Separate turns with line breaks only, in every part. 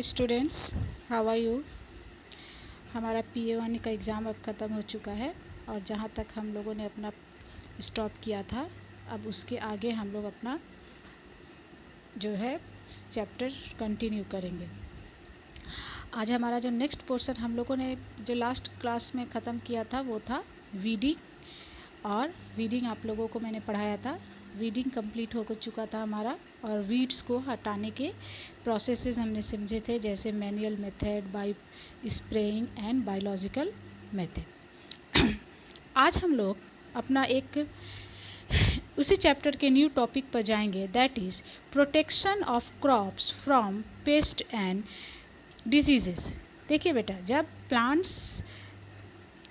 Hi students, how are you. हमारा PA1 का exam अब ख़त्म हो चुका है और जहाँ तक हम लोगों ने अपना स्टॉप किया था, अब उसके आगे हम लोग अपना जो है चैप्टर कंटिन्यू करेंगे। आज हमारा जो नेक्स्ट पोर्शन हम लोगों ने जो लास्ट क्लास में ख़त्म किया था वो था वीडिंग। और वीडिंग आप लोगों को मैंने पढ़ाया था। वीडिंग कंप्लीट हो चुका था हमारा और वीड्स को हटाने के प्रोसेसेस हमने समझे थे, जैसे manual method, bye spraying and biological method. आज हम लोग अपना एक उसी चैप्टर के न्यू टॉपिक पर जाएंगे, that is protection of crops from paste and diseases. देखिए बेटा, जब प्लांट्स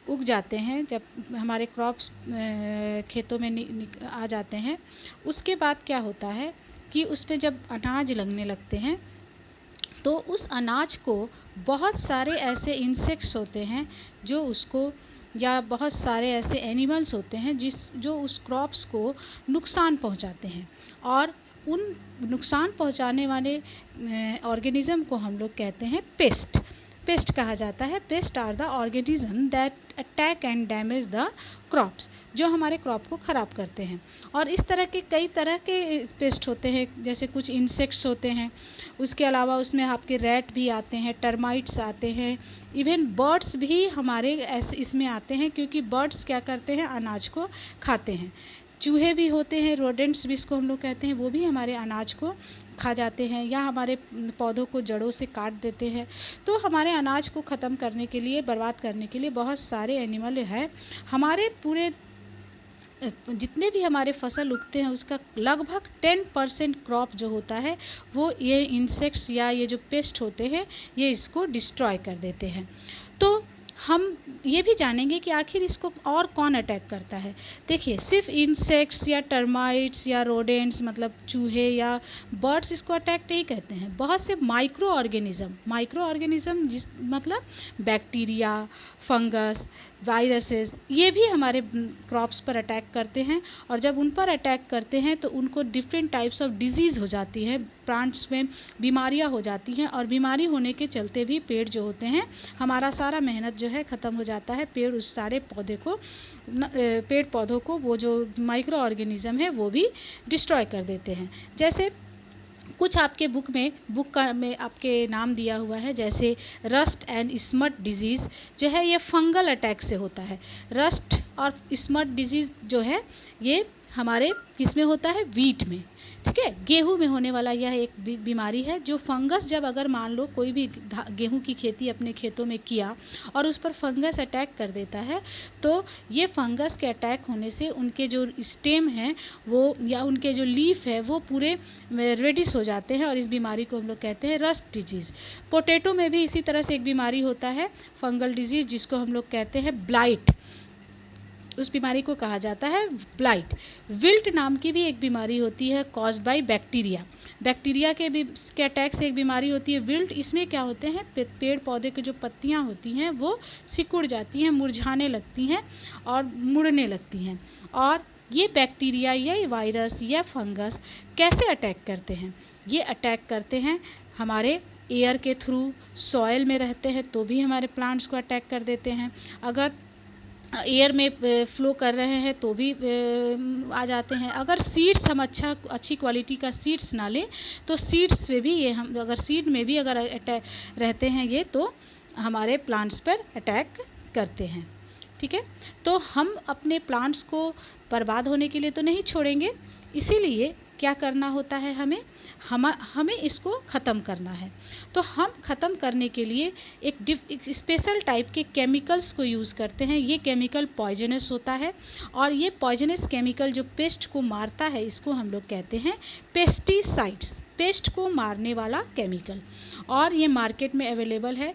उग जाते हैं, जब हमारे क्रॉप्स खेतों में आ जाते हैं, उसके बाद क्या होता है कि उस पे जब अनाज लगने लगते हैं तो उस अनाज को बहुत सारे ऐसे इंसेक्ट्स होते हैं जो उसको, या बहुत सारे ऐसे एनिमल्स होते हैं जो उस क्रॉप्स को नुकसान पहुंचाते हैं। और उन नुकसान पहुंचाने वाले ऑर्गेनिज़म को हम लोग कहते हैं पेस्ट। पेस्ट कहा जाता है। Pest are the organism that attack and damage the crops, जो हमारे क्रॉप को ख़राब करते हैं। और इस तरह के कई तरह के पेस्ट होते हैं, जैसे कुछ इंसेक्ट्स होते हैं, उसके अलावा उसमें आपके रैट भी आते हैं, टर्माइट्स आते हैं, इवन बर्ड्स भी हमारे ऐसे इसमें आते हैं, क्योंकि बर्ड्स क्या करते हैं, अनाज को खाते हैं। चूहे भी होते हैं, रोडेंट्स भी इसको हम लोग कहते हैं, वो भी हमारे अनाज को खा जाते हैं या हमारे पौधों को जड़ों से काट देते हैं। तो हमारे अनाज को ख़त्म करने के लिए, बर्बाद करने के लिए बहुत सारे एनिमल हैं। हमारे पूरे जितने भी हमारे फसल उगते हैं उसका लगभग 10% क्रॉप जो होता है वो ये इंसेक्ट्स या ये जो पेस्ट होते हैं ये इसको डिस्ट्रॉय कर देते हैं। तो हम ये भी जानेंगे कि आखिर इसको और कौन अटैक करता है। देखिए, सिर्फ इंसेक्ट्स या टर्माइट्स या रोडेंट्स, मतलब चूहे या बर्ड्स, इसको अटैक नहीं कहते हैं। बहुत से माइक्रो ऑर्गेनिज़म जिस मतलब बैक्टीरिया, फंगस, वायरसेस, ये भी हमारे क्रॉप्स पर अटैक करते हैं। और जब उन पर अटैक करते हैं तो उनको डिफरेंट टाइप्स ऑफ डिजीज़ हो जाती है, प्लांट्स में बीमारियां हो जाती हैं। और बीमारी होने के चलते भी पेड़ जो होते हैं, हमारा सारा मेहनत जो है ख़त्म हो जाता है। पेड़ उस सारे पेड़ पौधों को वो जो माइक्रो ऑर्गेनिज़म है वो भी डिस्ट्रॉय कर देते हैं। जैसे कुछ आपके बुक में आपके नाम दिया हुआ है, जैसे रस्ट एंड स्मट डिजीज़ जो है ये फंगल अटैक से होता है। रस्ट और स्मट डिजीज़ जो है ये हमारे किसमें होता है, वीट में, ठीक है, गेहूं में होने वाला यह एक बीमारी है। जो फंगस, जब अगर मान लो कोई भी गेहूं की खेती अपने खेतों में किया और उस पर फंगस अटैक कर देता है, तो ये फंगस के अटैक होने से उनके जो स्टेम हैं वो, या उनके जो लीफ है वो पूरे रेडिश हो जाते हैं और इस बीमारी को हम लोग कहते हैं रस्ट डिजीज़। पोटैटो में भी इसी तरह से एक बीमारी होता है, फंगल डिजीज़, जिसको हम लोग कहते हैं ब्लाइट। उस बीमारी को कहा जाता है ब्लाइट। विल्ट नाम की भी एक बीमारी होती है, कॉज्ड बाय बैक्टीरिया के अटैक से एक बीमारी होती है विल्ट। इसमें क्या होते हैं, पेड़ पौधे की जो पत्तियां होती हैं वो सिकुड़ जाती हैं, मुरझाने लगती हैं और मुड़ने लगती हैं। और ये बैक्टीरिया या वायरस या फंगस कैसे अटैक करते हैं, ये अटैक करते हैं हमारे एयर के थ्रू। सॉयल में रहते हैं तो भी हमारे प्लांट्स को अटैक कर देते हैं। अगर एयर में फ्लो कर रहे हैं तो भी आ जाते हैं। अगर सीड्स हम अच्छी क्वालिटी का सीड्स ना लें तो सीड्स पे भी ये, हम अगर सीड में भी अगर अटैक रहते हैं ये, तो हमारे प्लांट्स पर अटैक करते हैं, ठीक है। तो हम अपने प्लांट्स को बर्बाद होने के लिए तो नहीं छोड़ेंगे, इसीलिए क्या करना होता है, हमें इसको ख़त्म करना है। तो हम ख़त्म करने के लिए एक स्पेशल टाइप के केमिकल्स को यूज़ करते हैं। ये केमिकल पॉइजनस होता है और ये पॉइजनस केमिकल जो पेस्ट को मारता है, इसको हम लोग कहते हैं पेस्टिसाइड्स, पेस्ट को मारने वाला केमिकल। और ये मार्केट में अवेलेबल है,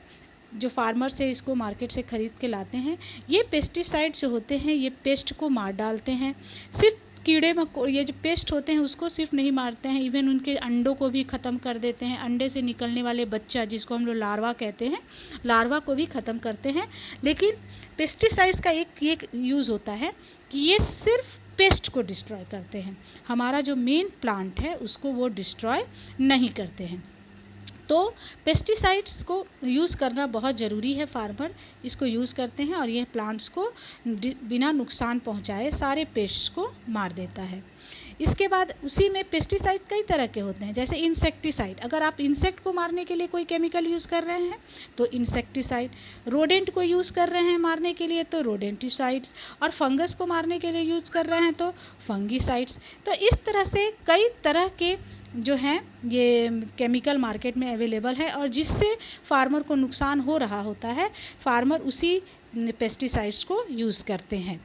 जो फार्मर से इसको मार्केट से ख़रीद के लाते हैं। ये पेस्टिसाइड जो होते हैं ये पेस्ट को मार डालते हैं। सिर्फ कीड़े ये जो पेस्ट होते हैं उसको सिर्फ नहीं मारते हैं, इवन उनके अंडों को भी ख़त्म कर देते हैं। अंडे से निकलने वाले बच्चा, जिसको हम लोग लार्वा कहते हैं, लार्वा को भी ख़त्म करते हैं। लेकिन पेस्टिसाइड्स का एक यूज़ होता है कि ये सिर्फ पेस्ट को डिस्ट्रॉय करते हैं, हमारा जो मेन प्लांट है उसको वो डिस्ट्रॉय नहीं करते हैं। तो पेस्टिसाइड्स को यूज़ करना बहुत ज़रूरी है। फार्मर इसको यूज़ करते हैं और यह प्लांट्स को बिना नुकसान पहुंचाए सारे पेस्ट्स को मार देता है। इसके बाद उसी में पेस्टिसाइड कई तरह के होते हैं, जैसे इंसेक्टिसाइड। अगर आप इंसेक्ट को मारने के लिए कोई केमिकल यूज़ कर रहे हैं तो इंसेक्टिसाइड, रोडेंट को यूज़ कर रहे हैं मारने के लिए तो रोडेंटिसाइड्स, और फंगस को मारने के लिए यूज़ कर रहे हैं तो फंगिसाइड्स। तो इस तरह से कई तरह के जो हैं ये केमिकल मार्केट में अवेलेबल है, और जिससे फार्मर को नुकसान हो रहा होता है, फार्मर उसी पेस्टिसाइड्स को यूज़ करते हैं।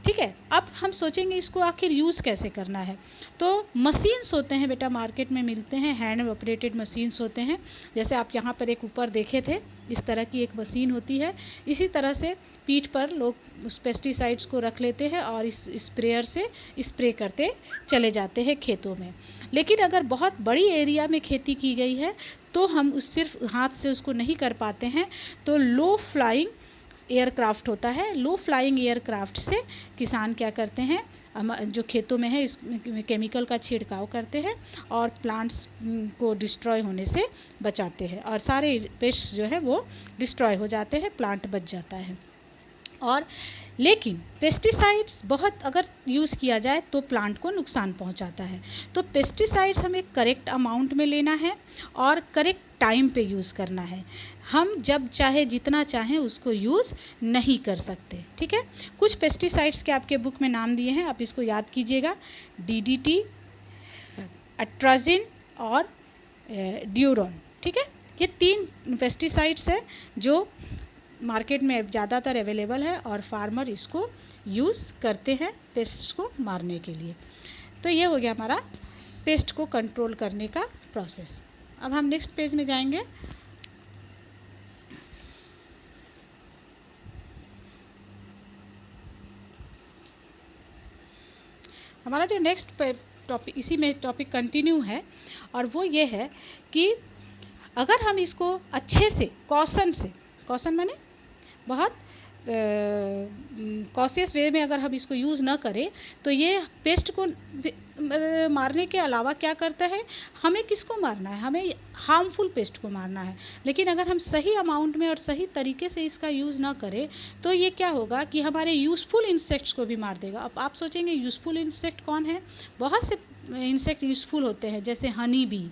ठीक है, अब हम सोचेंगे इसको आखिर यूज़ कैसे करना है। तो मशीन्स होते हैं बेटा, मार्केट में मिलते हैं, हैंड ऑपरेटेड मशीन्स होते हैं। जैसे आप यहाँ पर एक ऊपर देखे थे, इस तरह की एक मशीन होती है। इसी तरह से पीठ पर लोग उस पेस्टिसाइड्स को रख लेते हैं और इस स्प्रेयर से स्प्रे करते चले जाते हैं खेतों में। लेकिन अगर बहुत बड़ी एरिया में खेती की गई है तो हम उस सिर्फ हाथ से उसको नहीं कर पाते हैं, तो लो फ्लाइंग एयरक्राफ्ट होता है। लो फ्लाइंग एयरक्राफ्ट से किसान क्या करते हैं, जो खेतों में है इस केमिकल का छिड़काव करते हैं और प्लांट्स को डिस्ट्रॉय होने से बचाते हैं, और सारे पेस्ट जो है वो डिस्ट्रॉय हो जाते हैं, प्लांट बच जाता है। और लेकिन पेस्टिसाइड्स बहुत अगर यूज़ किया जाए तो प्लांट को नुकसान पहुंचाता है। तो पेस्टिसाइड्स हमें करेक्ट अमाउंट में लेना है और करेक्ट टाइम पे यूज़ करना है। हम जब चाहे जितना चाहें उसको यूज़ नहीं कर सकते। ठीक है, कुछ पेस्टिसाइड्स के आपके बुक में नाम दिए हैं, आप इसको याद कीजिएगा। DDT, अट्राजिन और ड्यूरोन। ठीक है, ये 3 पेस्टिसाइड्स हैं जो मार्केट में ज़्यादातर अवेलेबल है और फार्मर इसको यूज़ करते हैं पेस्ट को मारने के लिए। तो ये हो गया हमारा पेस्ट को कंट्रोल करने का प्रोसेस। अब हम नेक्स्ट पेज में जाएंगे। हमारा जो नेक्स्ट टॉपिक, इसी में टॉपिक कंटिन्यू है, और वो ये है कि अगर हम इसको अच्छे से कॉशन माने बहुत कॉशियस वे में अगर हम इसको यूज़ ना करें तो ये पेस्ट को मारने के अलावा क्या करता है, हमें किसको मारना है, हमें हार्मफुल पेस्ट को मारना है। लेकिन अगर हम सही अमाउंट में और सही तरीके से इसका यूज़ ना करें तो ये क्या होगा कि हमारे यूज़फुल इंसेक्ट्स को भी मार देगा। अब आप सोचेंगे यूज़फुल इंसेक्ट कौन है, बहुत से इंसेक्ट यूज़फुल होते हैं, जैसे हनी बी,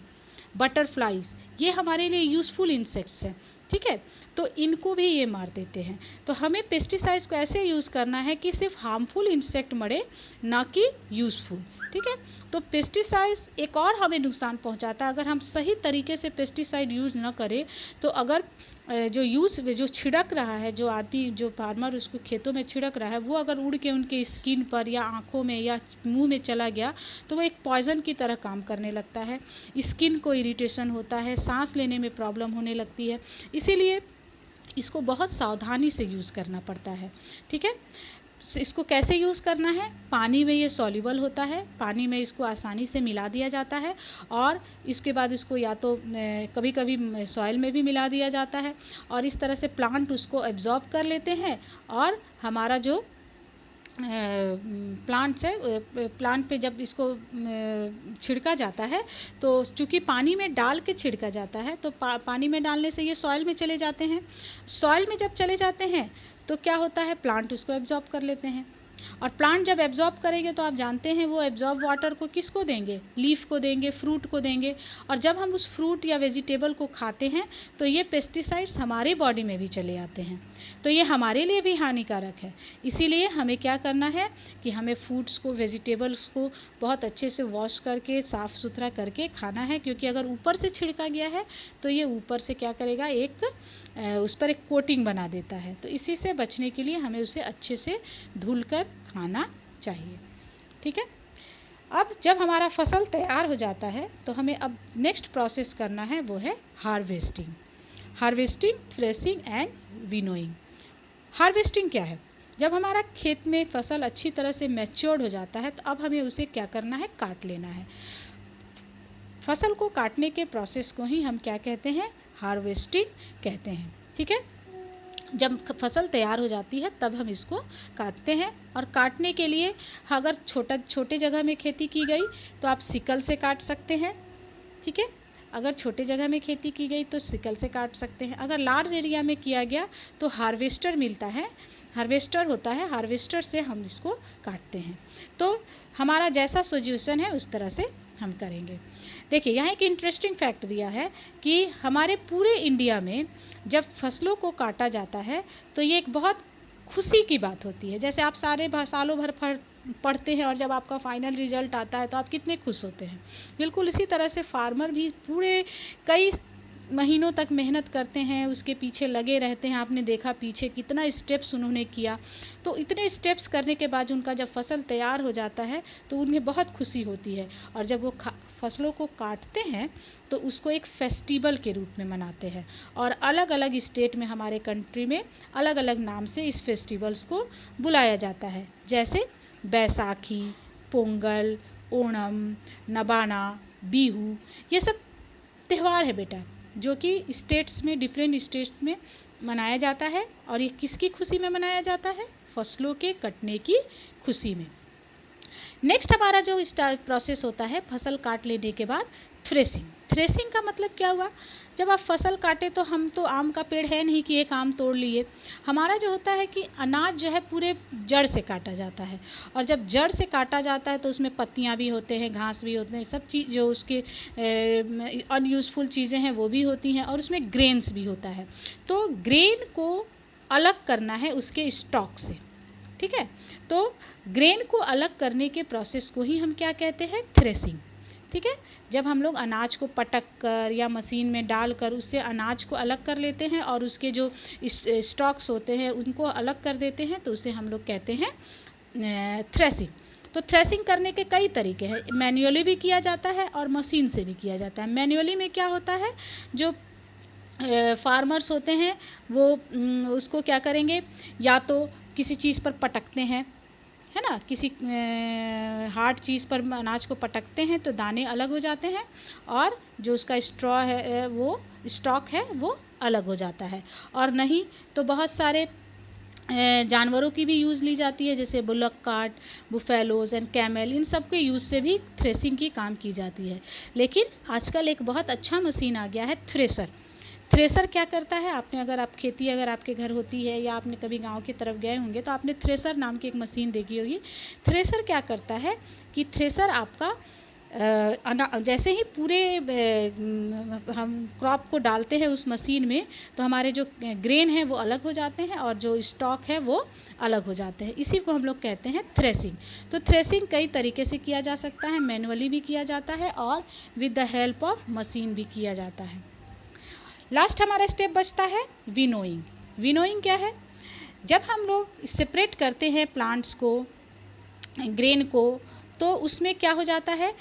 बटरफ्लाइज, ये हमारे लिए यूज़फुल इंसेक्ट्स हैं। ठीक है, तो इनको भी ये मार देते हैं। तो हमें पेस्टिसाइड्स को ऐसे यूज़ करना है कि सिर्फ हार्मफुल इंसेक्ट मरे, ना कि यूज़फुल। ठीक है, तो पेस्टिसाइड्स एक और हमें नुकसान पहुंचाता है अगर हम सही तरीके से पेस्टिसाइड यूज़ ना करें। तो अगर जो छिड़क रहा है, जो आदमी, जो फार्मर उसको खेतों में छिड़क रहा है, वो अगर उड़ के उनके स्किन पर या आँखों में या मुंह में चला गया तो वो एक पॉइज़न की तरह काम करने लगता है। स्किन को इरिटेशन होता है, सांस लेने में प्रॉब्लम होने लगती है। इसीलिए इसको बहुत सावधानी से यूज़ करना पड़ता है। ठीक है, इसको कैसे यूज़ करना है, पानी में ये सॉल्युबल होता है, पानी में इसको आसानी से मिला दिया जाता है, और इसके बाद इसको या तो कभी कभी सॉइल में भी मिला दिया जाता है, और इस तरह से प्लांट उसको एब्जॉर्ब कर लेते हैं। और हमारा जो प्लांट्स है, प्लांट पे जब इसको छिड़का जाता है तो चूँकि पानी में डाल के छिड़का जाता है, तो पानी में डालने से ये सॉइल में चले जाते हैं। सॉइल में जब चले जाते हैं तो क्या होता है, प्लांट उसको एब्जॉर्ब कर लेते हैं, और प्लांट जब एब्जॉर्ब करेंगे तो आप जानते हैं वो एब्जॉर्ब वाटर को किसको देंगे, लीफ को देंगे, फ्रूट को देंगे। और जब हम उस फ्रूट या वेजिटेबल को खाते हैं तो ये पेस्टिसाइड्स हमारे बॉडी में भी चले आते हैं, तो ये हमारे लिए भी हानिकारक है। इसीलिए हमें क्या करना है कि हमें फूड्स को, वेजिटेबल्स को बहुत अच्छे से वॉश करके, साफ़ सुथरा करके खाना है, क्योंकि अगर ऊपर से छिड़का गया है तो ये ऊपर से क्या करेगा, उस पर एक कोटिंग बना देता है। तो इसी से बचने के लिए हमें उसे अच्छे से धुलकर खाना चाहिए। ठीक है, अब जब हमारा फसल तैयार हो जाता है तो हमें अब नेक्स्ट प्रोसेस करना है, वो है harvesting. Harvesting, threshing and winnowing. Harvesting क्या है, जब हमारा खेत में फसल अच्छी तरह से मैच्योर्ड हो जाता है तो अब हमें उसे क्या करना है, काट लेना है। फसल को काटने के प्रोसेस को ही हम क्या कहते हैं, हार्वेस्टिंग कहते हैं। ठीक है, जब फसल तैयार हो जाती है तब हम इसको काटते हैं, और काटने के लिए अगर छोटे जगह में खेती की गई तो आप सिकल से काट सकते हैं। ठीक है, अगर छोटे जगह में खेती की गई तो सिकल से काट सकते हैं, अगर लार्ज एरिया में किया गया तो हार्वेस्टर मिलता है, हार्वेस्टर होता है, हार्वेस्टर से हम इसको काटते हैं। तो हमारा जैसा सॉल्यूशन है उस तरह से हम करेंगे। देखिए यहाँ एक इंटरेस्टिंग फैक्ट दिया है कि हमारे पूरे इंडिया में जब फसलों को काटा जाता है तो ये एक बहुत खुशी की बात होती है। जैसे आप सारे सालों भर पढ़ते हैं और जब आपका फाइनल रिजल्ट आता है तो आप कितने खुश होते हैं। बिल्कुल इसी तरह से फार्मर भी पूरे कई महीनों तक मेहनत करते हैं, उसके पीछे लगे रहते हैं। आपने देखा पीछे कितना स्टेप्स उन्होंने किया, तो इतने स्टेप्स करने के बाद उनका जब फसल तैयार हो जाता है तो उन्हें बहुत खुशी होती है। और जब वो फसलों को काटते हैं तो उसको एक फेस्टिवल के रूप में मनाते हैं। और अलग अलग स्टेट में हमारे कंट्री में अलग अलग नाम से इस फेस्टिवल्स को बुलाया जाता है, जैसे बैसाखी, पोंगल, ओणम, नबाना, बिहू, ये सब त्यौहार है बेटा जो कि स्टेट्स में, डिफरेंट स्टेट्स में मनाया जाता है। और ये किसकी खुशी में मनाया जाता है? फसलों के कटने की खुशी में। नेक्स्ट हमारा जो प्रोसेस होता है फसल काट लेने के बाद, थ्रेसिंग। थ्रेसिंग का मतलब क्या हुआ? जब आप फसल काटे तो हम तो आम का पेड़ है नहीं कि एक आम तोड़ लिए। हमारा जो होता है कि अनाज जो है पूरे जड़ से काटा जाता है, और जब जड़ से काटा जाता है तो उसमें पत्तियां भी होते हैं, घास भी होते हैं, सब चीज़ जो उसके अनयूज़फुल चीज़ें हैं वो भी होती हैं, और उसमें ग्रेन्स भी होता है। तो ग्रेन को अलग करना है उसके स्टॉक से, ठीक है। तो ग्रेन को अलग करने के प्रोसेस को ही हम क्या कहते हैं? थ्रेसिंग, ठीक है। जब हम लोग अनाज को पटक कर या मशीन में डालकर उससे अनाज को अलग कर लेते हैं और उसके जो स्टॉक्स होते हैं उनको अलग कर देते हैं तो उसे हम लोग कहते हैं थ्रेसिंग। तो थ्रेसिंग करने के कई तरीके हैं, मैन्युअली भी किया जाता है और मशीन से भी किया जाता है। मैन्युअली में क्या होता है, जो फार्मर्स होते हैं वो उसको क्या करेंगे, या तो किसी चीज़ पर पटकते हैं, है ना, किसी हार्ड चीज़ पर अनाज को पटकते हैं तो दाने अलग हो जाते हैं और जो उसका स्ट्रॉ है वो स्टॉक है वो अलग हो जाता है। और नहीं तो बहुत सारे जानवरों की भी यूज़ ली जाती है, जैसे bullock cart, buffaloes and camel, इन सब के यूज़ से भी थ्रेसिंग की काम की जाती है। लेकिन आजकल एक बहुत अच्छा मशीन आ गया है, थ्रेसर। थ्रेसर क्या करता है, आपने अगर आप खेती अगर आपके घर होती है या आपने कभी गांव की तरफ गए होंगे तो आपने थ्रेसर नाम की एक मशीन देखी होगी। थ्रेसर क्या करता है कि थ्रेसर आपका जैसे ही पूरे हम क्रॉप को डालते हैं उस मशीन में तो हमारे जो ग्रेन हैं वो अलग हो जाते हैं और जो स्टॉक है वो अलग हो जाते हैं। इसी को हम लोग कहते हैं थ्रेसिंग। तो थ्रेसिंग कई तरीके से किया जा सकता है, मैनुअली भी किया जाता है और with the help of machine भी किया जाता है। लास्ट हमारा स्टेप बचता है विनोइंग। विनोइंग क्या है? जब हम लोग सेपरेट करते हैं प्लांट्स को, ग्रेन को, तो उसमें क्या हो जाता है,